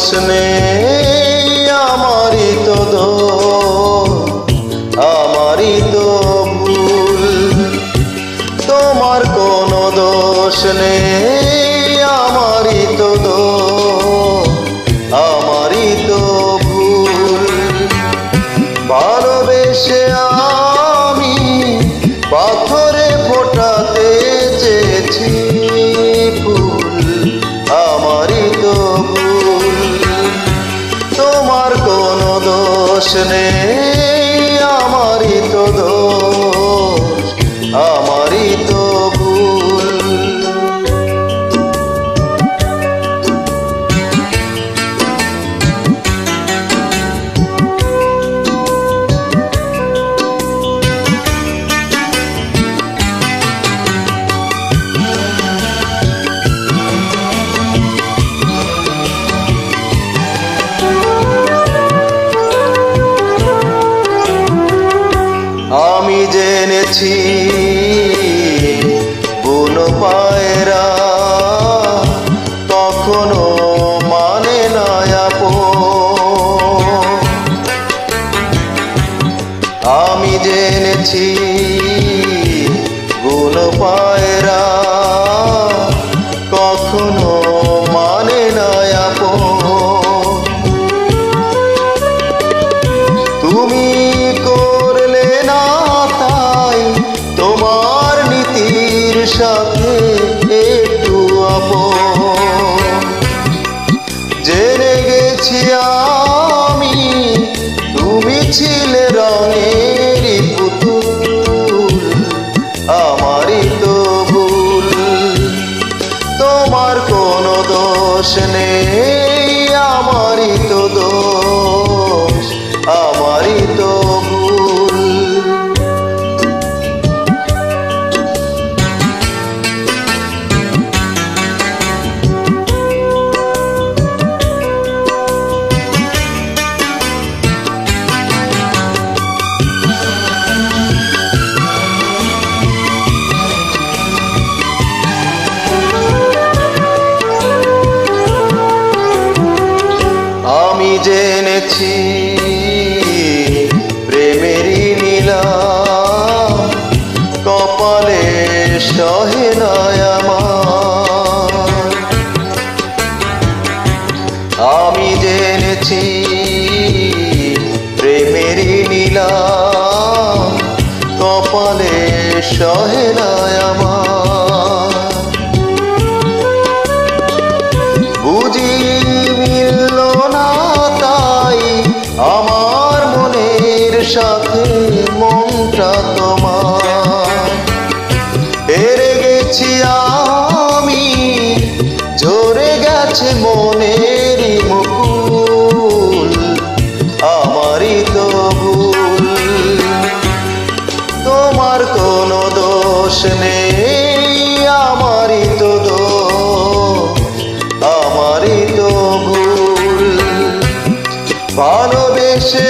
দোষ নেই, আমারই তো দোষ, আমারই তো ভুল। তোমার কোনো দোষ নেই, আমারই তো দোষ, আমারই তো ভুল। ভালোবেসে আমি পাথরে ফোটাতে চেয়েছি ফুল, আমারই তো ভুল। তোমার কোনো দোষ নেই, আমারই তো দোষ, আমারই তো ভুল। আমি জেনেছি বুনো পায়রা কখনো মানে না আপন। আমি জেনেছি বুনো পায়রা কখনো মানে না আপন। তুমি করলে না তাই তোমার নীতির সাথে একটু আপন। জেনে গেছি আমি তুমি ছিলে রঙের পুতুল, আমারই তো ভুল। তোমার কোনো দোষ নেই, আমারই তো দোষ, আমারই তো ভুল। আমি জেনেছি প্রেমেরই নিলাম কপালে সহে না আমার। আমি জেনেছি প্রেমেরই নিলাম কপালে সহে না আমার। বুঝি মিলল না তাই আমার মনের সাথে মনটা তোমার। হেরে গেছি আমি, ঝরে গেছে মনের মুকুল, আমারই তো ভুল। তোমার কোনো দোষ নেই, আমারই তো দোষ, আমারই তো ভুল। ভালোবেসে